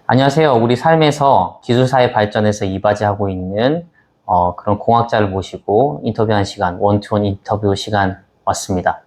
안녕하세요. 우리 삶에서 기술사회 발전에서 이바지하고 있는 그런 공학자를 모시고 인터뷰한 시간, 원투원 인터뷰 시간 왔습니다.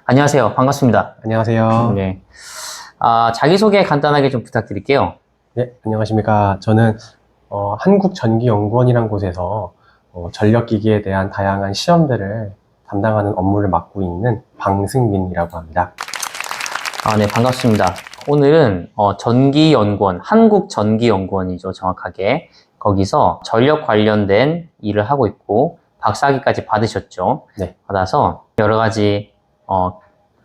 안녕하세요. 반갑습니다. 안녕하세요. 네. 자기소개 간단하게 좀 부탁드릴게요. 네, 안녕하십니까. 저는 한국전기연구원이라는 곳에서 전력기기에 대한 다양한 시험들을 담당하는 업무를 맡고 있는 방승민이라고 합니다. 네, 반갑습니다. 오늘은 전기연구원, 한국전기연구원이죠, 정확하게. 거기서 전력 관련된 일을 하고 있고 박사학위까지 받으셨죠. 네. 받아서 여러 가지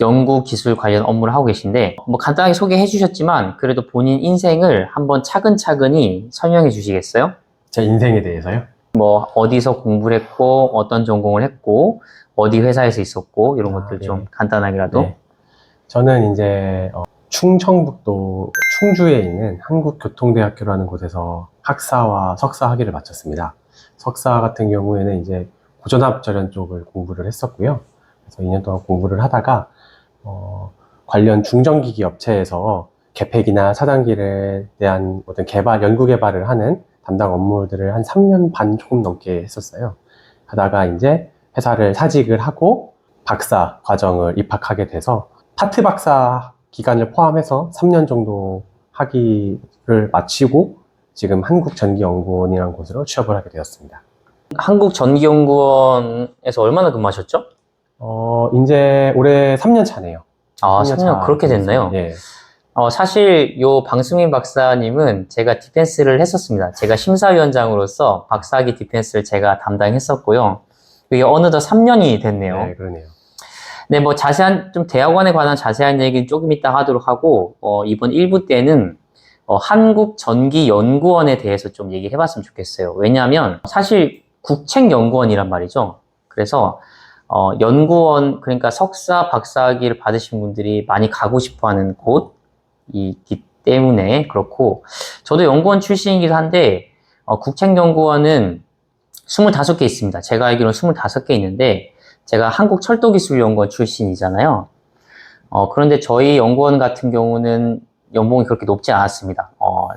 연구 기술 관련 업무를 하고 계신데 뭐 간단하게 소개해 주셨지만 그래도 본인 인생을 한번 차근차근히 설명해 주시겠어요? 제 인생에 대해서요? 뭐 어디서 공부를 했고 어떤 전공을 했고 어디 회사에서 있었고 이런 것들 네. 좀 간단하게라도. 네. 저는 이제 충청북도 충주에 있는 한국교통대학교라는 곳에서 학사와 석사 학위를 마쳤습니다. 석사 같은 경우에는 이제 고전압 절연 쪽을 공부를 했었고요. 그래서 2년 동안 공부를 하다가 관련 중전기기 업체에서 개폐기나 차단기에 대한 어떤 연구 개발을 하는 담당 업무들을 한 3년 반 조금 넘게 했었어요. 하다가 이제 회사를 사직을 하고 박사 과정을 입학하게 돼서 파트 박사 기간을 포함해서 3년 정도 학위를 마치고 지금 한국전기연구원이라는 곳으로 취업을 하게 되었습니다. 한국전기연구원에서 얼마나 근무하셨죠? 이제 올해 3년 차네요. 3년 그렇게 됐나요? 예. 사실 요 방승민 박사님은 제가 디펜스를 했었습니다. 제가 심사위원장으로서 박사학위 디펜스를 제가 담당했었고요. 그게 어느덧 3년이 됐네요. 네, 그러네요. 네, 뭐 좀 대학원에 관한 자세한 얘기는 조금 이따 하도록 하고, 이번 1부 때는 한국전기연구원에 대해서 좀 얘기해봤으면 좋겠어요. 왜냐하면 사실 국책연구원이란 말이죠. 그래서 연구원, 그러니까 석사, 박사학위를 받으신 분들이 많이 가고 싶어하는 곳이기 때문에 그렇고, 저도 연구원 출신이기도 한데 국책연구원은 25개 있습니다. 제가 알기로는 25개 있는데 제가 한국철도기술연구원 출신이잖아요. 그런데 저희 연구원 같은 경우는 연봉이 그렇게 높지 않았습니다.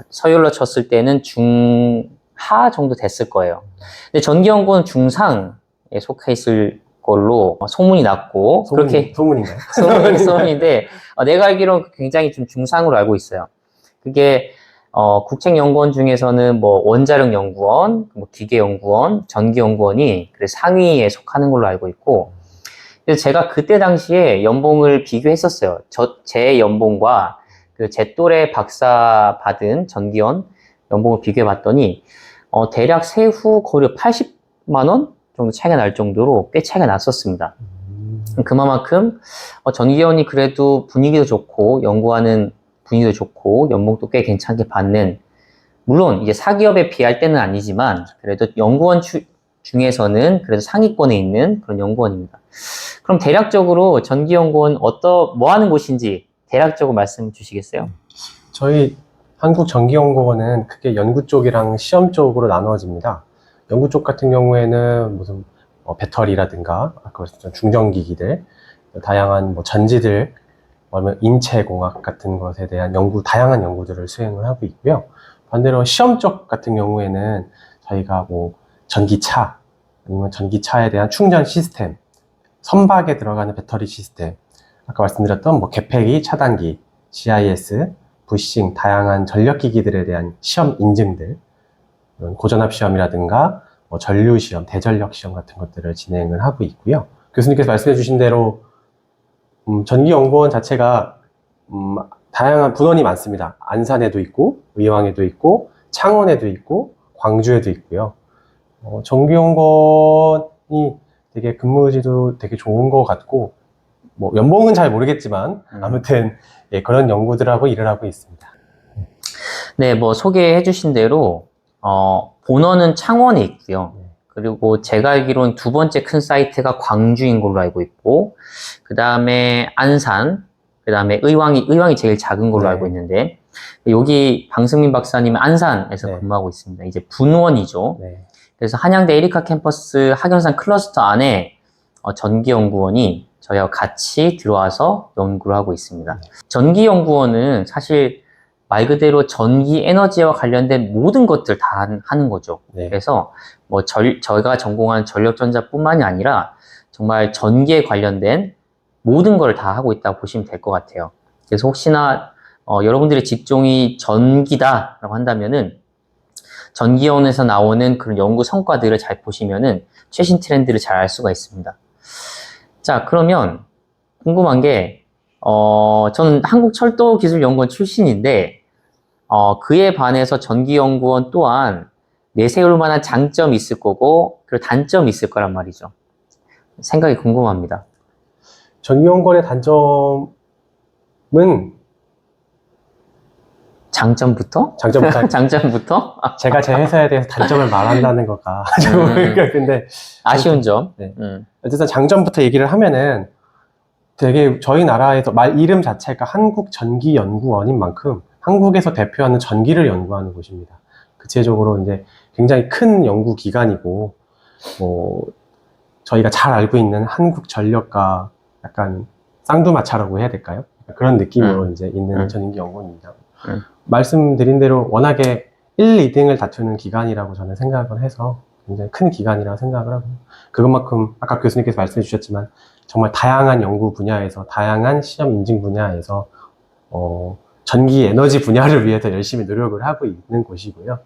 서열로 쳤을 때는 중하 정도 됐을 거예요. 근데 전기연구원은 중상에 속해 있을 걸로 소문이 났고, 그렇게 소문인가요? 소문인데 내가 알기로는 굉장히 좀 중상으로 알고 있어요. 그게 국책연구원 중에서는 뭐 원자력연구원, 뭐 기계연구원, 전기연구원이 그 상위에 속하는 걸로 알고 있고, 그래서 제가 그때 당시에 연봉을 비교했었어요. 제 연봉과 그 제 또래 박사 받은 전기원 연봉을 비교해 봤더니 대략 세후 거의 80만 원 정도 차이가 날 정도로 꽤 차이가 났었습니다. 그만큼 전기원이 그래도 분위기도 좋고 연구하는 분위기도 좋고 연봉도 꽤 괜찮게 받는, 물론 이제 사기업에 비할 때는 아니지만 그래도 연구원 중에서는 그래도 상위권에 있는 그런 연구원입니다. 그럼 대략적으로 전기연구원 뭐 하는 곳인지 대략적으로 말씀 주시겠어요? 저희 한국전기연구원은 크게 연구 쪽이랑 시험 쪽으로 나누어집니다. 연구 쪽 같은 경우에는 무슨 배터리라든가 아까 말씀드린 중전기기들, 다양한 뭐 전지들, 아니면 인체공학 같은 것에 대한 다양한 연구들을 수행을 하고 있고요. 반대로 시험 쪽 같은 경우에는 저희가 뭐 전기차, 아니면 전기차에 대한 충전 시스템, 선박에 들어가는 배터리 시스템, 아까 말씀드렸던 뭐 개폐기, 차단기, GIS, 부싱, 다양한 전력기기들에 대한 시험 인증들, 고전압 시험이라든가 뭐 전류 시험, 대전력 시험 같은 것들을 진행을 하고 있고요. 교수님께서 말씀해 주신 대로 전기연구원 자체가 다양한 분원이 많습니다. 안산에도 있고, 의왕에도 있고, 창원에도 있고, 광주에도 있고요. 전기연구원이 되게 근무지도 되게 좋은 것 같고, 뭐 연봉은 잘 모르겠지만 아무튼 그런 연구들하고 일을 하고 있습니다. 네, 뭐 소개해 주신 대로 본원은 창원에 있고요. 그리고 제가 알기로는 두 번째 큰 사이트가 광주인 걸로 알고 있고, 그 다음에 안산, 그 다음에 의왕이 제일 작은 걸로 알고 있는데, 여기 방승민 박사님은 안산에서 근무하고 있습니다. 이제 분원이죠. 그래서 한양대 에리카 캠퍼스 학연산 클러스터 안에 전기연구원이 저희와 같이 들어와서 연구를 하고 있습니다. 전기연구원은 사실 말 그대로 전기 에너지와 관련된 모든 것들 다 하는 거죠. 네. 그래서 뭐 저희가 전공한 전력전자뿐만이 아니라 정말 전기에 관련된 모든 걸 다 하고 있다고 보시면 될 것 같아요. 그래서 혹시나 여러분들의 직종이 전기다라고 한다면은 전기원에서 나오는 그런 연구 성과들을 잘 보시면은 최신 트렌드를 잘 알 수가 있습니다. 자, 그러면 궁금한 게, 저는 한국철도기술연구원 출신인데, 그에 반해서 전기연구원 또한 내세울 만한 장점이 있을 거고, 그리고 단점이 있을 거란 말이죠. 생각이 궁금합니다. 전기연구원의 단점은 장점부터? 장점부터 장점부터? 제가 제 회사에 대해서 단점을 말한다는 거가 근데 아쉬운 점. 네. 어쨌든 장점부터 얘기를 하면은 되게 저희 나라에서 이름 자체가 한국전기연구원인 만큼 한국에서 대표하는 전기를 연구하는 곳입니다. 구체적으로 이제 굉장히 큰 연구기관이고, 뭐, 저희가 잘 알고 있는 한국전력과 약간 쌍두마차라고 해야 될까요? 그런 느낌으로 이제 있는 전기연구원입니다. 말씀드린 대로 워낙에 1, 2등을 다투는 기관이라고 저는 생각을 해서 굉장히 큰 기관이라고 생각을 하고, 그것만큼 아까 교수님께서 말씀해 주셨지만 정말 다양한 연구 분야에서, 다양한 시험 인증 분야에서 전기 에너지 분야를 위해서 열심히 노력을 하고 있는 곳이고요.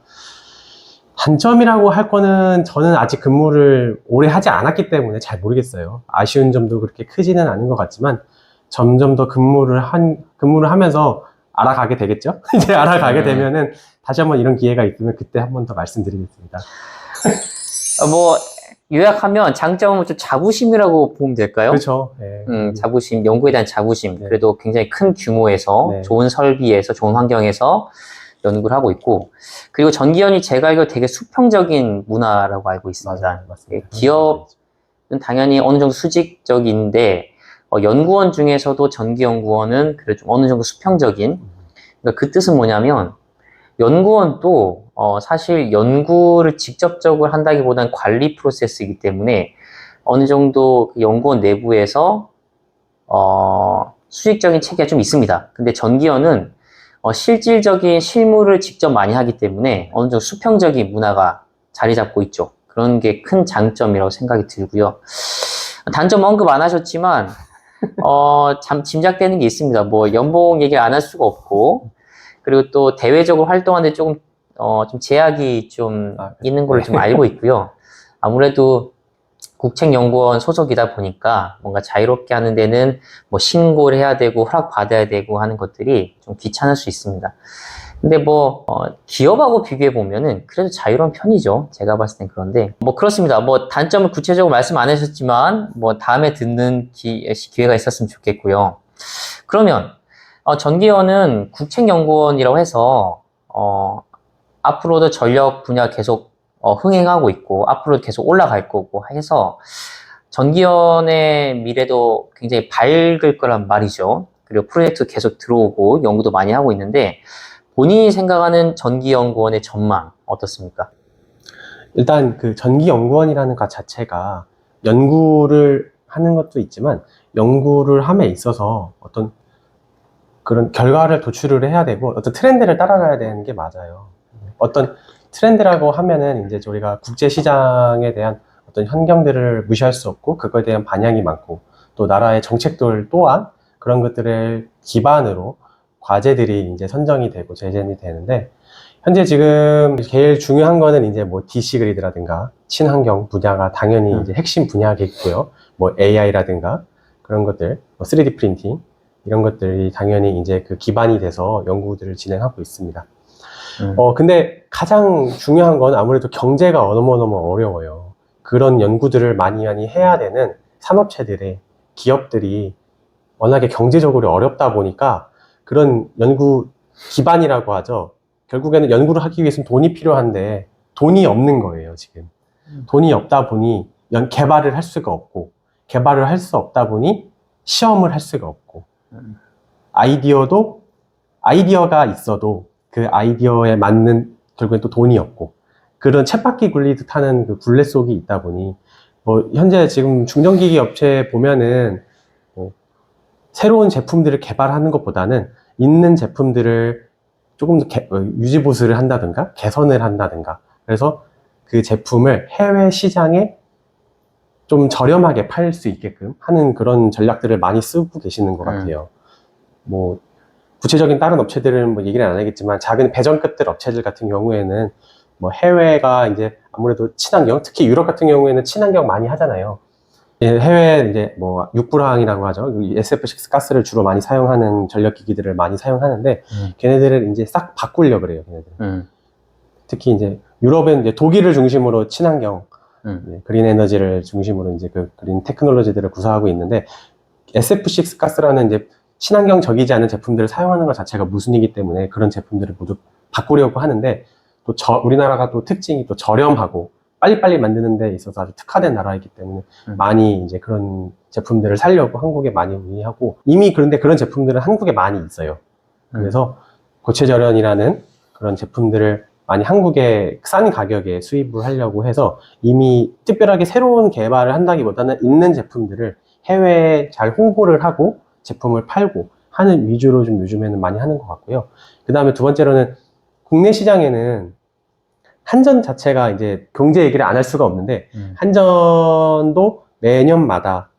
단점이라고 할 거는 저는 아직 근무를 오래 하지 않았기 때문에 잘 모르겠어요. 아쉬운 점도 그렇게 크지는 않은 것 같지만 점점 더 근무를 하면서 알아가게 되겠죠? 이제 알아가게 되면은 다시 한번 이런 기회가 있으면 그때 한 번 더 말씀드리겠습니다. 뭐, 요약하면 장점은 좀 자부심이라고 보면 될까요? 그렇죠. 네. 자부심, 연구에 대한 자부심. 네. 그래도 굉장히 큰 규모에서, 네. 좋은 설비에서, 좋은 환경에서 연구를 하고 있고, 그리고 전기연이 제가 알기로 되게 수평적인 문화라고 알고 있습니다. 맞아요. 맞습니다. 기업은 당연히 어느 정도 수직적인데, 연구원 중에서도 전기연구원은 그래도 좀 어느 정도 수평적인, 그러니까 그 뜻은 뭐냐면, 연구원도 사실 연구를 직접적으로 한다기보다는 관리 프로세스이기 때문에 어느 정도 그 연구원 내부에서 수직적인 체계가 좀 있습니다. 근데 전기원은 실질적인 실무를 직접 많이 하기 때문에 어느 정도 수평적인 문화가 자리 잡고 있죠. 그런 게 큰 장점이라고 생각이 들고요. 단점 언급 안 하셨지만 참 짐작되는 게 있습니다. 뭐 연봉 얘기 안 할 수가 없고, 그리고 또 대외적으로 활동하는데 조금 좀 제약이 좀 있는 걸로 좀 알고 있고요. 아무래도 국책연구원 소속이다 보니까 뭔가 자유롭게 하는 데는 뭐 신고를 해야 되고 허락 받아야 되고 하는 것들이 좀 귀찮을 수 있습니다. 근데 뭐 기업하고 비교해 보면은 그래도 자유로운 편이죠. 제가 봤을 땐. 그런데 뭐 그렇습니다. 뭐 단점을 구체적으로 말씀 안 하셨지만 뭐 다음에 듣는 기회가 있었으면 좋겠고요. 그러면 전기원은 국책연구원이라고 해서 앞으로도 전력 분야 계속 흥행하고 있고 앞으로 계속 올라갈 거고 해서 전기원의 미래도 굉장히 밝을 거란 말이죠. 그리고 프로젝트 계속 들어오고 연구도 많이 하고 있는데 본인이 생각하는 전기연구원의 전망 어떻습니까? 일단 그 전기연구원이라는 것 자체가 연구를 하는 것도 있지만 연구를 함에 있어서 어떤 그런 결과를 도출을 해야 되고 어떤 트렌드를 따라가야 되는 게 맞아요. 어떤 트렌드라고 하면은 이제 우리가 국제 시장에 대한 어떤 현경들을 무시할 수 없고 그거에 대한 반향이 많고 또 나라의 정책들 또한 그런 것들을 기반으로 과제들이 이제 선정이 되고 제정이 되는데 현재 지금 제일 중요한 거는 이제 뭐 DC 그리드라든가 친환경 분야가 당연히 이제 핵심 분야겠고요. 뭐 AI라든가 그런 것들, 뭐 3D 프린팅 이런 것들이 당연히 이제 그 기반이 돼서 연구들을 진행하고 있습니다. 근데 가장 중요한 건 아무래도 경제가 너무너무 어려워요. 그런 연구들을 많이 해야 되는 산업체들의 기업들이 워낙에 경제적으로 어렵다 보니까 그런 연구 기반이라고 하죠. 결국에는 연구를 하기 위해서는 돈이 필요한데 돈이 없는 거예요, 지금. 돈이 없다 보니 개발을 할 수가 없고 개발을 할 수 없다 보니 시험을 할 수가 없고 아이디어가 있어도 그 아이디어에 맞는 결국엔 또 돈이 없고 그런 쳇바퀴 굴리듯 하는 그 굴레 속이 있다 보니 뭐 현재 지금 중전기기 업체 보면은 새로운 제품들을 개발하는 것보다는 있는 제품들을 조금 더 유지보수를 한다든가 개선을 한다든가, 그래서 그 제품을 해외 시장에 좀 저렴하게 팔 수 있게끔 하는 그런 전략들을 많이 쓰고 계시는 것 같아요. 뭐 구체적인 다른 업체들은 뭐 얘기를 안 하겠지만, 작은 배전급들 업체들 같은 경우에는 뭐 해외가 이제 아무래도 친환경, 특히 유럽 같은 경우에는 친환경 많이 하잖아요. 해외 이제 뭐 육부랑이라고 하죠. SF6 가스를 주로 많이 사용하는 전력기기들을 많이 사용하는데, 걔네들을 이제 싹 바꾸려고 그래요. 걔네들. 특히 이제 유럽은 이제 독일을 중심으로 친환경, 그린 에너지를 중심으로 이제 그 그린 테크놀로지들을 구사하고 있는데, SF6 가스라는 이제 친환경적이지 않은 제품들을 사용하는 것 자체가 모순이기 때문에 그런 제품들을 모두 바꾸려고 하는데, 또 우리나라가 또 특징이 또 저렴하고 빨리빨리 만드는 데 있어서 아주 특화된 나라이기 때문에 많이 이제 그런 제품들을 사려고 한국에 많이 문의하고, 이미 그런데 그런 제품들은 한국에 많이 있어요. 그래서 고체절연이라는 그런 제품들을 많이 한국에 싼 가격에 수입을 하려고 해서, 이미 특별하게 새로운 개발을 한다기보다는 있는 제품들을 해외에 잘 홍보를 하고 제품을 팔고 하는 위주로 좀 요즘에는 많이 하는 것 같고요. 그 다음에 두 번째로는, 국내 시장에는 한전 자체가 이제 경제 얘기를 안 할 수가 없는데, 한전도 매년마다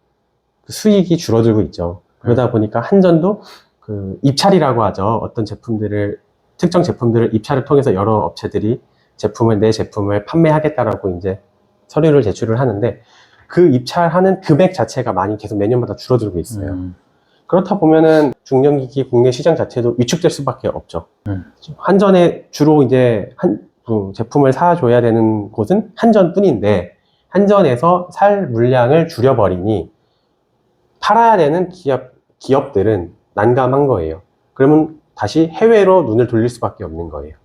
그 수익이 줄어들고 있죠. 그러다 보니까 한전도 그 입찰이라고 하죠. 어떤 제품들을, 특정 제품들을 입찰을 통해서 여러 업체들이 내 제품을 판매하겠다라고 이제 서류를 제출을 하는데, 그 입찰하는 금액 자체가 많이 계속 매년마다 줄어들고 있어요. 그렇다 보면은 중년기기 국내 시장 자체도 위축될 수밖에 없죠. 한전에 주로 이제 제품을 사줘야 되는 곳은 한전뿐인데, 한전에서 살 물량을 줄여버리니 팔아야 되는 기업들은 난감한 거예요. 그러면 다시 해외로 눈을 돌릴 수밖에 없는 거예요.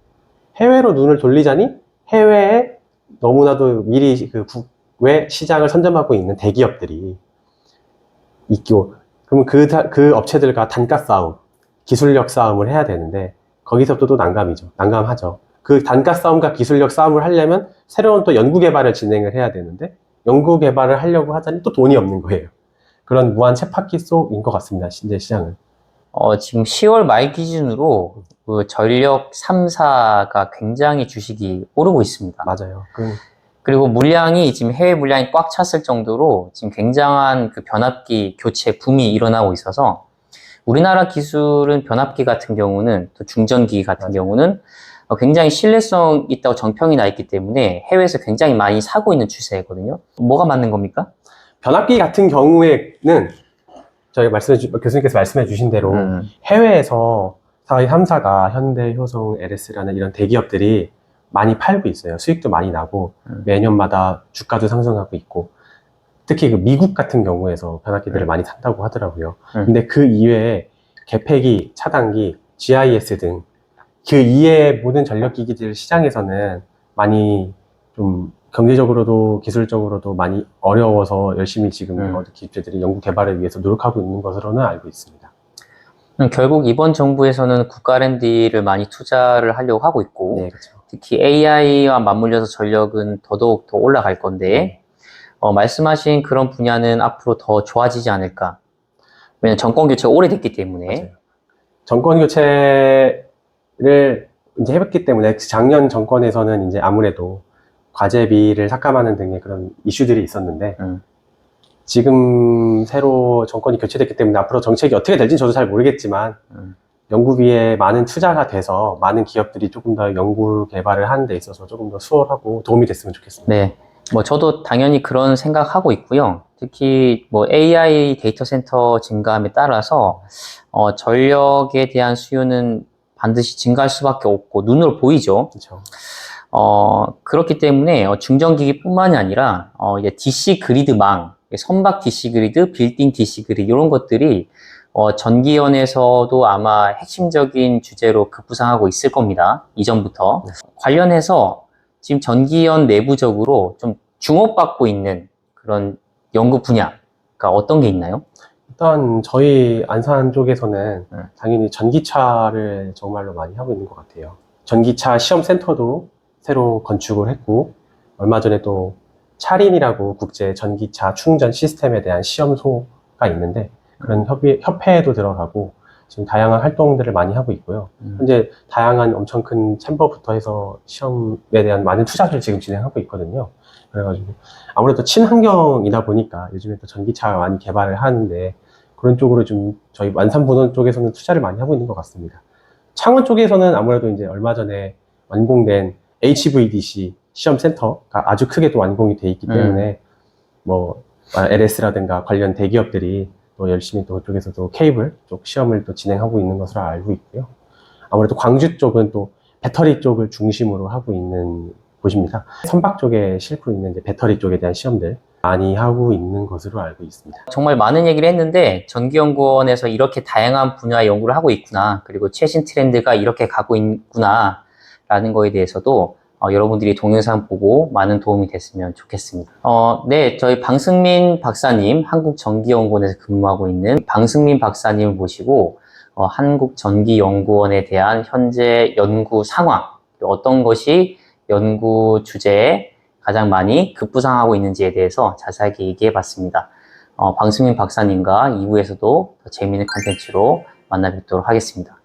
해외로 눈을 돌리자니 해외에 너무나도 미리 그 국외 시장을 선점하고 있는 대기업들이 있고, 그러면 그 업체들과 단가 싸움, 기술력 싸움을 해야 되는데, 거기서부터 또 난감하죠. 그 단가 싸움과 기술력 싸움을 하려면 새로운 또 연구 개발을 진행을 해야 되는데, 연구 개발을 하려고 하자니 또 돈이 없는 거예요. 그런 무한 쳇바퀴 속인 것 같습니다, 이제 시장은. 지금 10월 말 기준으로 그 전력 3사가 굉장히 주식이 오르고 있습니다. 맞아요. 그리고 물량이 지금 해외 물량이 꽉 찼을 정도로 지금 굉장한 그 변압기 교체 붐이 일어나고 있어서, 우리나라 기술은 변압기 같은 경우는, 또 중전기 같은 맞아요. 경우는 굉장히 신뢰성 있다고 정평이 나 있기 때문에 해외에서 굉장히 많이 사고 있는 추세거든요. 뭐가 맞는 겁니까? 변압기 같은 경우에는 교수님께서 말씀해 주신 대로 해외에서 3사가 현대, 효성, LS라는 이런 대기업들이 많이 팔고 있어요. 수익도 많이 나고 매년마다 주가도 상승하고 있고, 특히 그 미국 같은 경우에서 변압기들을 많이 산다고 하더라고요. 근데 그 이외에 개폐기, 차단기, GIS 등 그 이외의 모든 전력기기들 시장에서는 많이 좀 경제적으로도 기술적으로도 많이 어려워서 열심히 지금 기업체들이 연구 개발을 위해서 노력하고 있는 것으로는 알고 있습니다. 결국 이번 정부에서는 국가 R&D를 많이 투자를 하려고 하고 있고, 네, 그렇죠. 특히 AI와 맞물려서 전력은 더더욱 더 올라갈 건데, 말씀하신 그런 분야는 앞으로 더 좋아지지 않을까. 왜냐면 정권 교체가 오래됐기 때문에. 맞아요. 정권 교체를 이제 해봤기 때문에, 작년 정권에서는 이제 아무래도 과제비를 삭감하는 등의 그런 이슈들이 있었는데, 지금 새로 정권이 교체됐기 때문에 앞으로 정책이 어떻게 될지는 저도 잘 모르겠지만, 연구비에 많은 투자가 돼서 많은 기업들이 조금 더 연구 개발을 하는 데 있어서 조금 더 수월하고 도움이 됐으면 좋겠습니다. 네. 뭐 저도 당연히 그런 생각하고 있고요. 특히 뭐 AI 데이터 센터 증가함에 따라서 전력에 대한 수요는 반드시 증가할 수밖에 없고 눈으로 보이죠. 그렇죠. 그렇기 때문에 중전기기뿐만이 아니라 이제 DC 그리드망, 선박 DC 그리드, 빌딩 DC 그리드 이런 것들이 전기연에서도 아마 핵심적인 주제로 급부상하고 있을 겁니다. 이전부터. 관련해서 지금 전기연 내부적으로 좀 주목받고 있는 그런 연구 분야가 어떤 게 있나요? 일단 저희 안산 쪽에서는 당연히 전기차를 정말로 많이 하고 있는 것 같아요. 전기차 시험센터도 새로 건축을 했고, 얼마 전에 또 차린이라고 국제 전기차 충전 시스템에 대한 시험소가 있는데, 그런 협회에도 들어가고, 지금 다양한 활동들을 많이 하고 있고요. 현재 다양한 엄청 큰 챔버부터 해서 시험에 대한 많은 투자를 지금 진행하고 있거든요. 그래가지고 아무래도 친환경이다 보니까 요즘에 또 전기차 많이 개발을 하는데 그런 쪽으로 좀 저희 완산본원 쪽에서는 투자를 많이 하고 있는 것 같습니다. 창원 쪽에서는 아무래도 이제 얼마 전에 완공된 HVDC 시험센터가 아주 크게 또 완공이 돼 있기 때문에 뭐 LS라든가 관련 대기업들이 또 열심히 또 그쪽에서도 케이블 쪽 시험을 또 진행하고 있는 것으로 알고 있고요. 아무래도 광주 쪽은 또 배터리 쪽을 중심으로 하고 있는 곳입니다. 선박 쪽에 싣고 있는 이제 배터리 쪽에 대한 시험들 많이 하고 있는 것으로 알고 있습니다. 정말 많은 얘기를 했는데 전기연구원에서 이렇게 다양한 분야의 연구를 하고 있구나, 그리고 최신 트렌드가 이렇게 가고 있구나 라는 거에 대해서도 여러분들이 동영상 보고 많은 도움이 됐으면 좋겠습니다. 네, 저희 방승민 박사님, 한국전기연구원에서 근무하고 있는 방승민 박사님을 모시고 한국전기연구원에 대한 현재 연구 상황, 어떤 것이 연구 주제에 가장 많이 급부상하고 있는지에 대해서 자세하게 얘기해 봤습니다. 방승민 박사님과 2부에서도 더 재미있는 컨텐츠로 만나 뵙도록 하겠습니다.